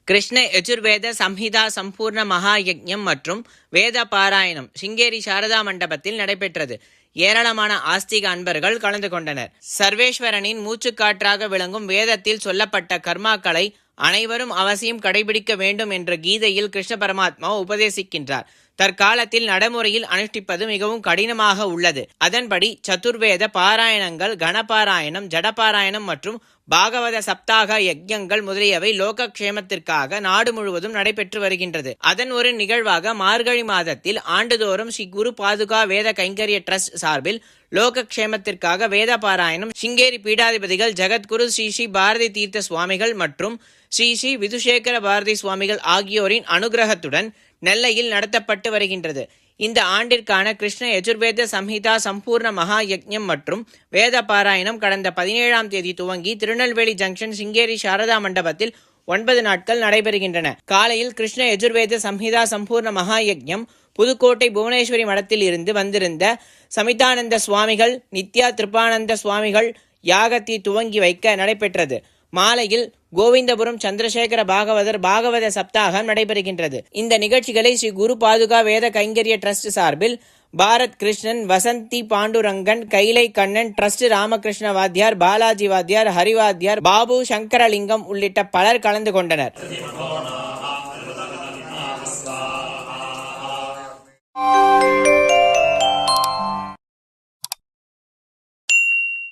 கிருஷ்ண யஜுர்வேத சம்ஹிதா சம்பூர்ண மகா யஜ்ஞம் மற்றும் வேத பாராயணம் சிங்கேரி சாரதா மண்டபத்தில் நடைபெற்றது. ஏராளமான ஆஸ்திக அன்பர்கள் கலந்து கொண்டனர். சர்வேஸ்வரனின் மூச்சுக்காற்றாக விளங்கும் வேதத்தில் சொல்லப்பட்ட கர்மாக்களை அனைவரும் அவசியம் கடைபிடிக்க வேண்டும் என்ற கீதையில் கிருஷ்ண பரமாத்மா உபதேசிக்கின்றார். தற்காலத்தில் நடைமுறையில் அனுஷ்டிப்பது மிகவும் கடினமாக உள்ளது. அதன்படி சதுர்வேத பாராயணங்கள், கணபாராயணம், ஜடபாராயணம் மற்றும் பாகவத சப்தாக யஜ்ஞங்கள் முதலியவை லோக க்ஷேமத்திற்காக நாடு முழுவதும் நடைபெற்று வருகின்றது. அதன் ஒரு நிகழ்வாக மார்கழி மாதத்தில் ஆண்டுதோறும் ஸ்ரீ குரு பாதுகா வேத கைங்கரிய ட்ரஸ்ட் சார்பில் லோக க்ஷேமத்திற்காக வேத பாராயணம் சிங்கேரி பீடாதிபதிகள் ஜெகத்குரு ஸ்ரீ ஸ்ரீ பாரதி தீர்த்த சுவாமிகள் மற்றும் ஸ்ரீ ஸ்ரீ விதுசேகர பாரதி சுவாமிகள் ஆகியோரின் அனுகிரகத்துடன் நெல்லையில் நடத்தப்பட்டு வருகின்றது. இந்த ஆண்டிற்கான கிருஷ்ண யஜுர்வேத சம்ஹிதா சம்பூர்ண மகா யஜ்ஞம் மற்றும் வேத பாராயணம் கடந்த 17ஆம் தேதி துவங்கி திருநெல்வேலி ஜங்ஷன் சிங்கேரி சாரதா மண்டபத்தில் 9 நாட்கள் நடைபெறுகின்றன. காலையில் கிருஷ்ண யஜுர்வேத சம்ஹிதா சம்பூர்ண மகா யஜ்ஞம் புதுக்கோட்டை புவனேஸ்வரி மடத்தில் இருந்து வந்திருந்த சமிதானந்த சுவாமிகள், நித்யா திருப்பானந்த சுவாமிகள் யாகத்தை துவங்கி வைக்க நடைபெற்றது. மாலையில் கோவிந்தபுரம் சந்திரசேகர பாகவதர் பாகவத சப்தாகம் நடைபெறுகின்றது. இந்த நிகழ்ச்சிகளை ஸ்ரீ குரு பாதுகா வேத கைங்கரிய ட்ரஸ்ட் சார்பில் பாரத் கிருஷ்ணன், வசந்தி பாண்டுரங்கன், கைலை கண்ணன் ட்ரஸ்ட், ராமகிருஷ்ண வாத்தியார், பாலாஜி வாத்தியார், ஹரிவாத்தியார், பாபு சங்கரலிங்கம் உள்ளிட்ட பலர் கலந்து கொண்டனர்.